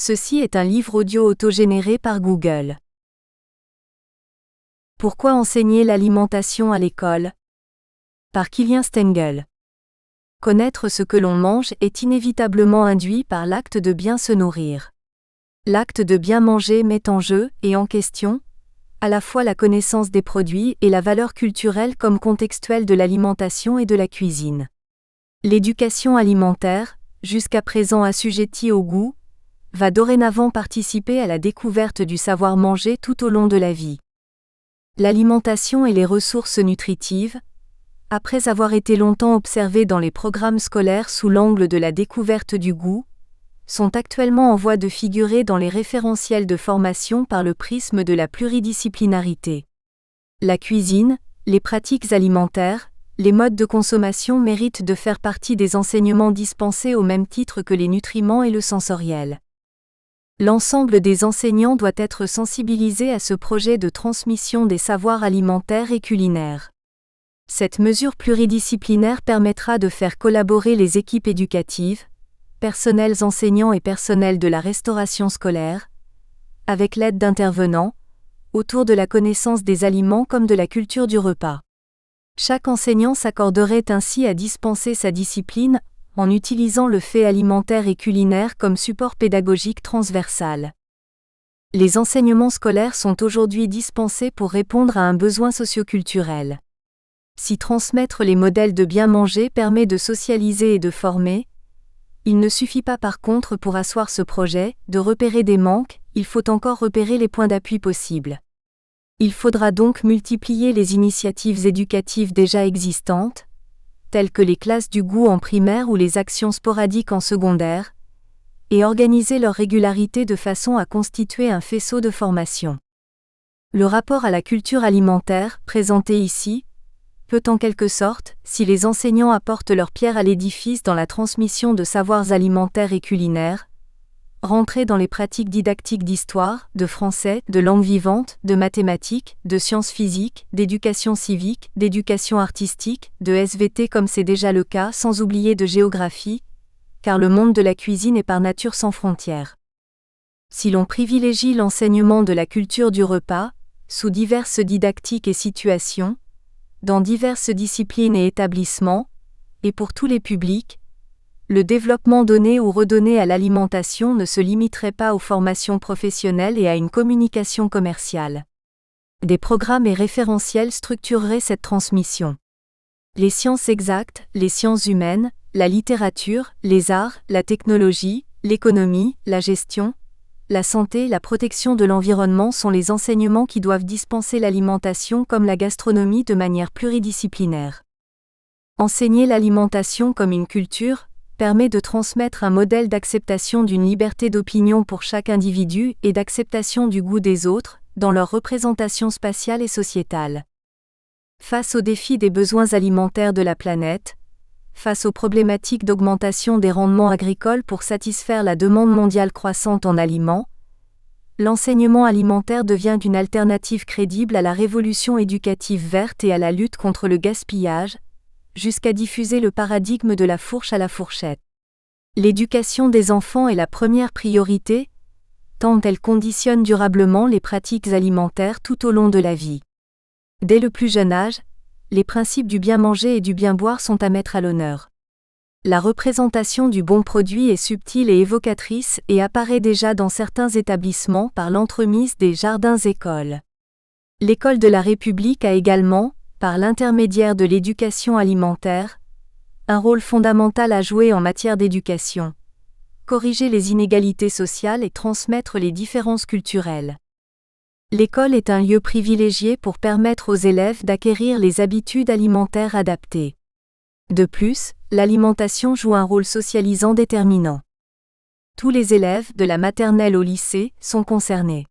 Ceci est un livre audio autogénéré par Google. Pourquoi enseigner l'alimentation à l'école? Par Kilian Stengel. Connaître ce que l'on mange est inévitablement induit par l'acte de bien se nourrir. L'acte de bien manger met en jeu et en question, à la fois la connaissance des produits et la valeur culturelle comme contextuelle de l'alimentation et de la cuisine. L'éducation alimentaire, jusqu'à présent assujettie au goût, va dorénavant participer à la découverte du savoir manger tout au long de la vie. L'alimentation et les ressources nutritives, après avoir été longtemps observées dans les programmes scolaires sous l'angle de la découverte du goût, sont actuellement en voie de figurer dans les référentiels de formation par le prisme de la pluridisciplinarité. La cuisine, les pratiques alimentaires, les modes de consommation méritent de faire partie des enseignements dispensés au même titre que les nutriments et le sensoriel. L'ensemble des enseignants doit être sensibilisé à ce projet de transmission des savoirs alimentaires et culinaires. Cette mesure pluridisciplinaire permettra de faire collaborer les équipes éducatives, personnels enseignants et personnels de la restauration scolaire, avec l'aide d'intervenants, autour de la connaissance des aliments comme de la culture du repas. Chaque enseignant s'accorderait ainsi à dispenser sa discipline, en utilisant le fait alimentaire et culinaire comme support pédagogique transversal. Les enseignements scolaires sont aujourd'hui dispensés pour répondre à un besoin socioculturel. Si transmettre les modèles de bien manger permet de socialiser et de former, il ne suffit pas par contre pour asseoir ce projet, de repérer des manques, il faut encore repérer les points d'appui possibles. Il faudra donc multiplier les initiatives éducatives déjà existantes, telles que les classes du goût en primaire ou les actions sporadiques en secondaire, et organiser leur régularité de façon à constituer un faisceau de formation. Le rapport à la culture alimentaire, présenté ici, peut en quelque sorte, si les enseignants apportent leur pierre à l'édifice dans la transmission de savoirs alimentaires et culinaires, rentrer dans les pratiques didactiques d'histoire, de français, de langue vivante, de mathématiques, de sciences physiques, d'éducation civique, d'éducation artistique, de SVT comme c'est déjà le cas, sans oublier de géographie, car le monde de la cuisine est par nature sans frontières. Si l'on privilégie l'enseignement de la culture du repas, sous diverses didactiques et situations, dans diverses disciplines et établissements, et pour tous les publics, le développement donné ou redonné à l'alimentation ne se limiterait pas aux formations professionnelles et à une communication commerciale. Des programmes et référentiels structureraient cette transmission. Les sciences exactes, les sciences humaines, la littérature, les arts, la technologie, l'économie, la gestion, la santé, la protection de l'environnement sont les enseignements qui doivent dispenser l'alimentation comme la gastronomie de manière pluridisciplinaire. Enseigner l'alimentation comme une culture permet de transmettre un modèle d'acceptation d'une liberté d'opinion pour chaque individu et d'acceptation du goût des autres, dans leur représentation spatiale et sociétale. Face aux défis des besoins alimentaires de la planète, face aux problématiques d'augmentation des rendements agricoles pour satisfaire la demande mondiale croissante en aliments, l'enseignement alimentaire devient une alternative crédible à la révolution éducative verte et à la lutte contre le gaspillage, jusqu'à diffuser le paradigme de la fourche à la fourchette. L'éducation des enfants est la première priorité, tant elle conditionne durablement les pratiques alimentaires tout au long de la vie. Dès le plus jeune âge, les principes du bien manger et du bien boire sont à mettre à l'honneur. La représentation du bon produit est subtile et évocatrice et apparaît déjà dans certains établissements par l'entremise des jardins-écoles. L'École de la République a également, par l'intermédiaire de l'éducation alimentaire, un rôle fondamental à jouer en matière d'éducation. Corriger les inégalités sociales et transmettre les différences culturelles. L'école est un lieu privilégié pour permettre aux élèves d'acquérir les habitudes alimentaires adaptées. De plus, l'alimentation joue un rôle socialisant déterminant. Tous les élèves, de la maternelle au lycée, sont concernés.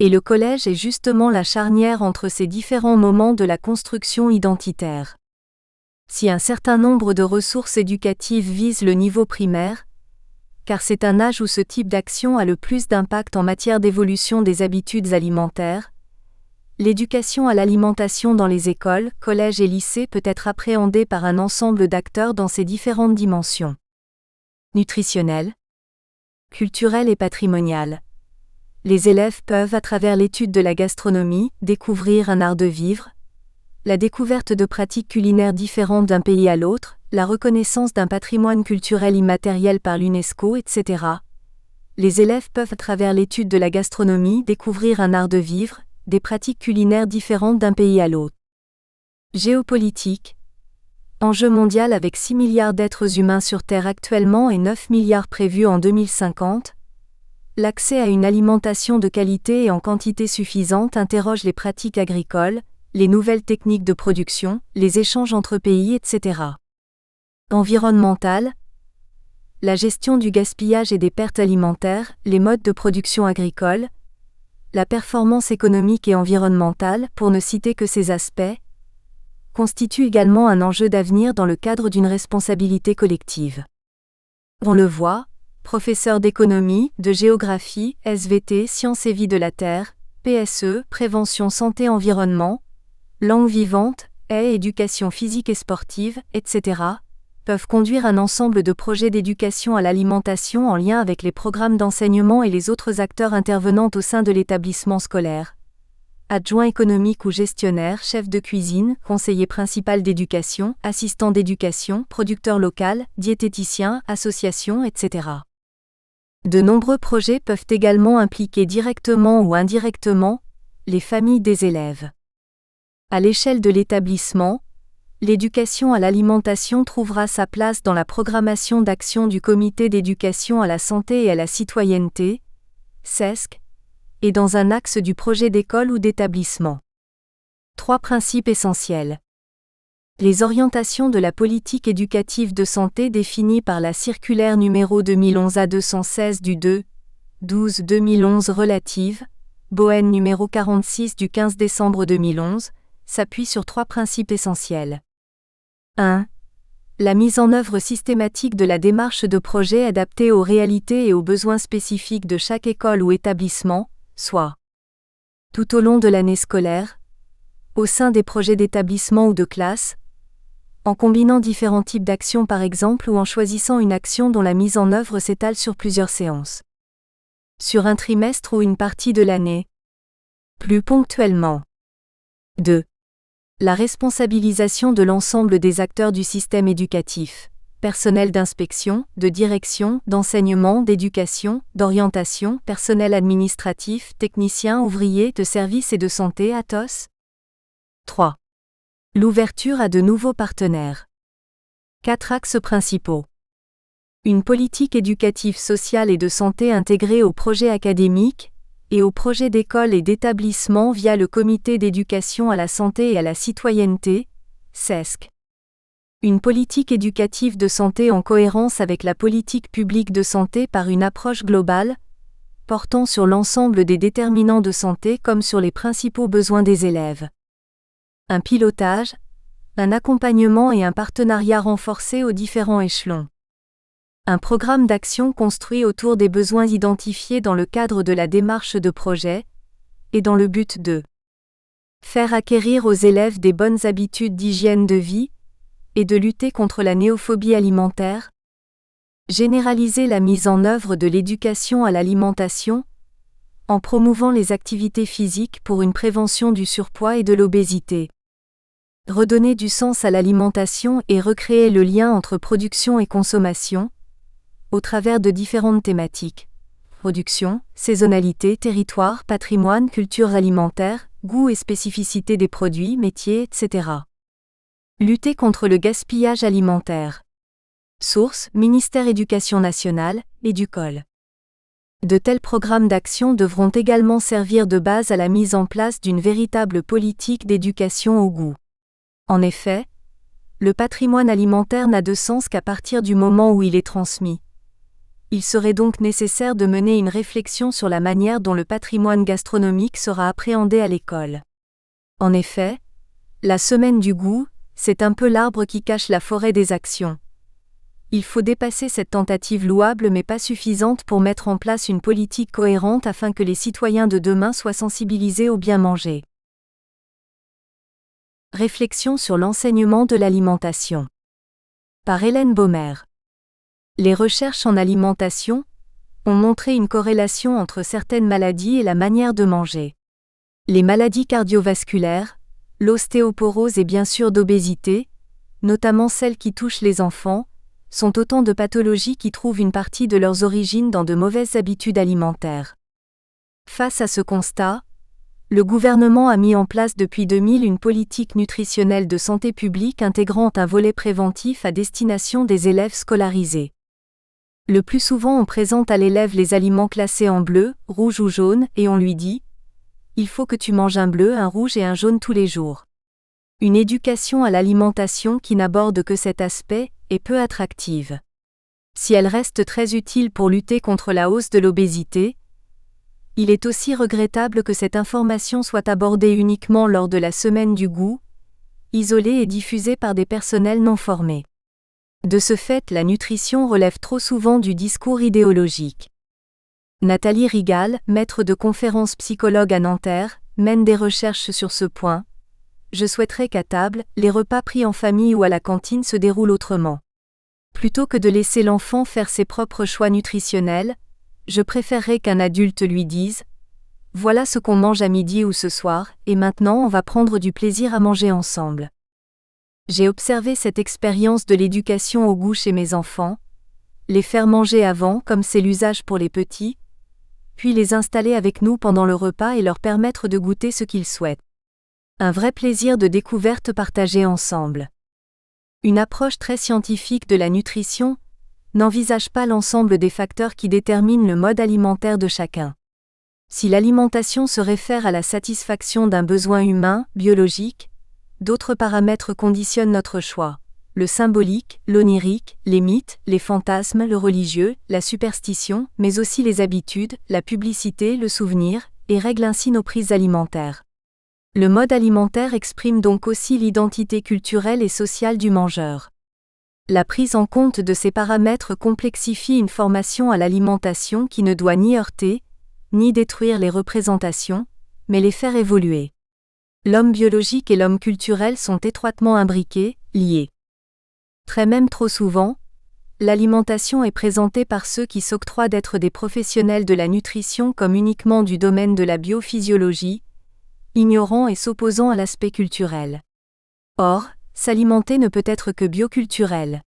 Et le collège est justement la charnière entre ces différents moments de la construction identitaire. Si un certain nombre de ressources éducatives visent le niveau primaire, car c'est un âge où ce type d'action a le plus d'impact en matière d'évolution des habitudes alimentaires, l'éducation à l'alimentation dans les écoles, collèges et lycées peut être appréhendée par un ensemble d'acteurs dans ses différentes dimensions. Nutritionnelle, culturelle et patrimoniale. Les élèves peuvent, à travers l'étude de la gastronomie, découvrir un art de vivre, la découverte de pratiques culinaires différentes d'un pays à l'autre, la reconnaissance d'un patrimoine culturel immatériel par l'UNESCO, etc. Les élèves peuvent, à travers l'étude de la gastronomie, découvrir un art de vivre, des pratiques culinaires différentes d'un pays à l'autre. Géopolitique. Enjeu mondial avec 6 milliards d'êtres humains sur Terre actuellement et 9 milliards prévus en 2050. L'accès à une alimentation de qualité et en quantité suffisante interroge les pratiques agricoles, les nouvelles techniques de production, les échanges entre pays, etc. Environnemental. La gestion du gaspillage et des pertes alimentaires, les modes de production agricole, la performance économique et environnementale, pour ne citer que ces aspects, constituent également un enjeu d'avenir dans le cadre d'une responsabilité collective. On le voit, professeur d'économie, de géographie, SVT, sciences et vie de la Terre, PSE, prévention santé-environnement, langue vivante, éducation physique et sportive, etc., peuvent conduire un ensemble de projets d'éducation à l'alimentation en lien avec les programmes d'enseignement et les autres acteurs intervenant au sein de l'établissement scolaire. Adjoint économique ou gestionnaire, chef de cuisine, conseiller principal d'éducation, assistant d'éducation, producteur local, diététicien, association, etc. De nombreux projets peuvent également impliquer directement ou indirectement les familles des élèves. À l'échelle de l'établissement, l'éducation à l'alimentation trouvera sa place dans la programmation d'action du Comité d'éducation à la santé et à la citoyenneté, CESC, et dans un axe du projet d'école ou d'établissement. 3 principes essentiels. Les orientations de la politique éducative de santé définies par la circulaire numéro 2011-A216 du 2/12/2011 relative, Bohen numéro 46 du 15 décembre 2011, s'appuient sur 3 principes essentiels. 1. La mise en œuvre systématique de la démarche de projet adaptée aux réalités et aux besoins spécifiques de chaque école ou établissement, soit tout au long de l'année scolaire, au sein des projets d'établissement ou de classe, en combinant différents types d'actions par exemple ou en choisissant une action dont la mise en œuvre s'étale sur plusieurs séances. Sur un trimestre ou une partie de l'année. Plus ponctuellement. 2. La responsabilisation de l'ensemble des acteurs du système éducatif, personnel d'inspection, de direction, d'enseignement, d'éducation, d'orientation, personnel administratif, technicien, ouvrier, de service et de santé, ATOS. 3. L'ouverture à de nouveaux partenaires. 4 axes principaux. Une politique éducative sociale et de santé intégrée aux projets académiques et aux projets d'école et d'établissement via le Comité d'éducation à la santé et à la citoyenneté, CESC. Une politique éducative de santé en cohérence avec la politique publique de santé par une approche globale, portant sur l'ensemble des déterminants de santé comme sur les principaux besoins des élèves. Un pilotage, un accompagnement et un partenariat renforcés aux différents échelons. Un programme d'action construit autour des besoins identifiés dans le cadre de la démarche de projet, et dans le but de faire acquérir aux élèves des bonnes habitudes d'hygiène de vie, et de lutter contre la néophobie alimentaire, généraliser la mise en œuvre de l'éducation à l'alimentation, en promouvant les activités physiques pour une prévention du surpoids et de l'obésité. Redonner du sens à l'alimentation et recréer le lien entre production et consommation, au travers de différentes thématiques. Production, saisonnalité, territoire, patrimoine, cultures alimentaires, goût et spécificité des produits, métiers, etc. Lutter contre le gaspillage alimentaire. Source, Ministère Éducation nationale, Éducole. De tels programmes d'action devront également servir de base à la mise en place d'une véritable politique d'éducation au goût. En effet, le patrimoine alimentaire n'a de sens qu'à partir du moment où il est transmis. Il serait donc nécessaire de mener une réflexion sur la manière dont le patrimoine gastronomique sera appréhendé à l'école. En effet, la semaine du goût, c'est un peu l'arbre qui cache la forêt des actions. Il faut dépasser cette tentative louable mais pas suffisante pour mettre en place une politique cohérente afin que les citoyens de demain soient sensibilisés au bien manger. Réflexion sur l'enseignement de l'alimentation. Par Hélène Baumer. Les recherches en alimentation, ont montré une corrélation entre certaines maladies et la manière de manger. Les maladies cardiovasculaires, l'ostéoporose et bien sûr d'obésité, notamment celles qui touchent les enfants, sont autant de pathologies qui trouvent une partie de leurs origines dans de mauvaises habitudes alimentaires. Face à ce constat, le gouvernement a mis en place depuis 2000 une politique nutritionnelle de santé publique intégrant un volet préventif à destination des élèves scolarisés. Le plus souvent on présente à l'élève les aliments classés en bleu, rouge ou jaune et on lui dit « Il faut que tu manges un bleu, un rouge et un jaune tous les jours ». Une éducation à l'alimentation qui n'aborde que cet aspect est peu attractive. Si elle reste très utile pour lutter contre la hausse de l'obésité, il est aussi regrettable que cette information soit abordée uniquement lors de la semaine du goût, isolée et diffusée par des personnels non formés. De ce fait, la nutrition relève trop souvent du discours idéologique. Nathalie Rigal, maître de conférences psychologue à Nanterre, mène des recherches sur ce point. Je souhaiterais qu'à table, les repas pris en famille ou à la cantine se déroulent autrement. Plutôt que de laisser l'enfant faire ses propres choix nutritionnels, je préférerais qu'un adulte lui dise « Voilà ce qu'on mange à midi ou ce soir, et maintenant on va prendre du plaisir à manger ensemble. » J'ai observé cette expérience de l'éducation au goût chez mes enfants, les faire manger avant comme c'est l'usage pour les petits, puis les installer avec nous pendant le repas et leur permettre de goûter ce qu'ils souhaitent. Un vrai plaisir de découverte partagé ensemble. Une approche très scientifique de la nutrition n'envisage pas l'ensemble des facteurs qui déterminent le mode alimentaire de chacun. Si l'alimentation se réfère à la satisfaction d'un besoin humain, biologique, d'autres paramètres conditionnent notre choix. Le symbolique, l'onirique, les mythes, les fantasmes, le religieux, la superstition, mais aussi les habitudes, la publicité, le souvenir, et règlent ainsi nos prises alimentaires. Le mode alimentaire exprime donc aussi l'identité culturelle et sociale du mangeur. La prise en compte de ces paramètres complexifie une formation à l'alimentation qui ne doit ni heurter, ni détruire les représentations, mais les faire évoluer. L'homme biologique et l'homme culturel sont étroitement imbriqués, liés. Très même trop souvent, l'alimentation est présentée par ceux qui s'octroient d'être des professionnels de la nutrition comme uniquement du domaine de la biophysiologie, ignorant et s'opposant à l'aspect culturel. Or, s'alimenter ne peut être que bioculturel.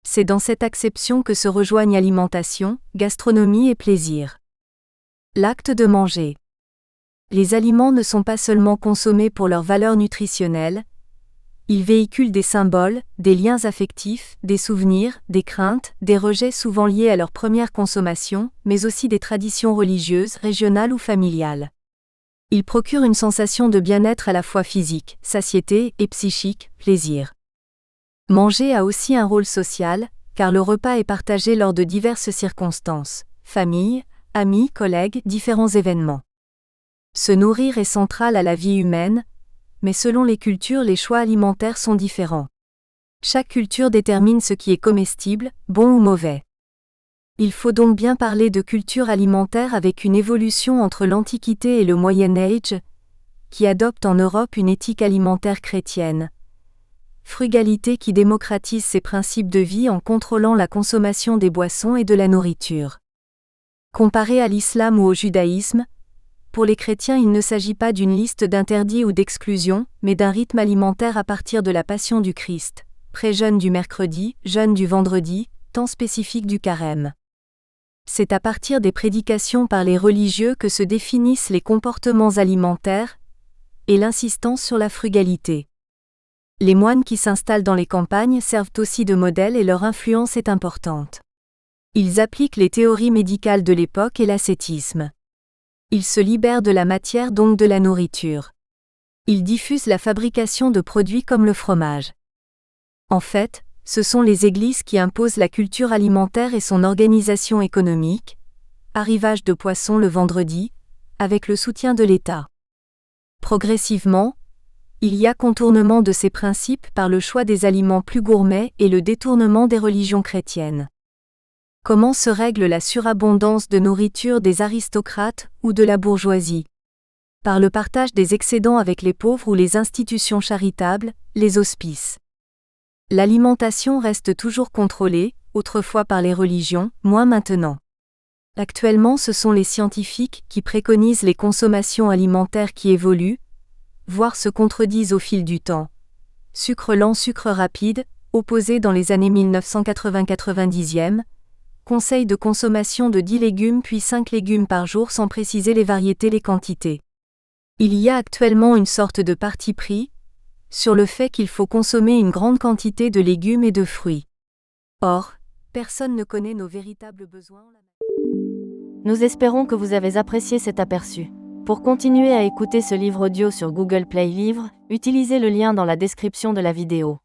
C'est dans cette acception que se rejoignent alimentation, gastronomie et plaisir. L'acte de manger. Les aliments ne sont pas seulement consommés pour leur valeur nutritionnelle, ils véhiculent des symboles, des liens affectifs, des souvenirs, des craintes, des rejets souvent liés à leur première consommation, mais aussi des traditions religieuses, régionales ou familiales. Ils procurent une sensation de bien-être à la fois physique, satiété, et psychique, plaisir. Manger a aussi un rôle social, car le repas est partagé lors de diverses circonstances, famille, amis, collègues, différents événements. Se nourrir est central à la vie humaine, mais selon les cultures les choix alimentaires sont différents. Chaque culture détermine ce qui est comestible, bon ou mauvais. Il faut donc bien parler de culture alimentaire avec une évolution entre l'Antiquité et le Moyen Âge, qui adopte en Europe une éthique alimentaire chrétienne. Frugalité qui démocratise ses principes de vie en contrôlant la consommation des boissons et de la nourriture. Comparé à l'islam ou au judaïsme, pour les chrétiens il ne s'agit pas d'une liste d'interdits ou d'exclusions, mais d'un rythme alimentaire à partir de la Passion du Christ, pré-jeûne du mercredi, jeûne du vendredi, temps spécifique du carême. C'est à partir des prédications par les religieux que se définissent les comportements alimentaires et l'insistance sur la frugalité. Les moines qui s'installent dans les campagnes servent aussi de modèle et leur influence est importante. Ils appliquent les théories médicales de l'époque et l'ascétisme. Ils se libèrent de la matière, donc de la nourriture. Ils diffusent la fabrication de produits comme le fromage. En fait, ce sont les églises qui imposent la culture alimentaire et son organisation économique, arrivage de poissons le vendredi, avec le soutien de l'État. Progressivement, il y a contournement de ces principes par le choix des aliments plus gourmets et le détournement des religions chrétiennes. Comment se règle la surabondance de nourriture des aristocrates ou de la bourgeoisie? Par le partage des excédents avec les pauvres ou les institutions charitables, les hospices. L'alimentation reste toujours contrôlée, autrefois par les religions, moins maintenant. Actuellement, ce sont les scientifiques qui préconisent les consommations alimentaires qui évoluent, voire se contredisent au fil du temps. Sucre lent, sucre rapide, opposé dans les années 1980-90e, conseil de consommation de 10 légumes puis 5 légumes par jour sans préciser les variétés, les quantités. Il y a actuellement une sorte de parti pris sur le fait qu'il faut consommer une grande quantité de légumes et de fruits. Or, personne ne connaît nos véritables besoins. Nous espérons que vous avez apprécié cet aperçu. Pour continuer à écouter ce livre audio sur Google Play Livres, utilisez le lien dans la description de la vidéo.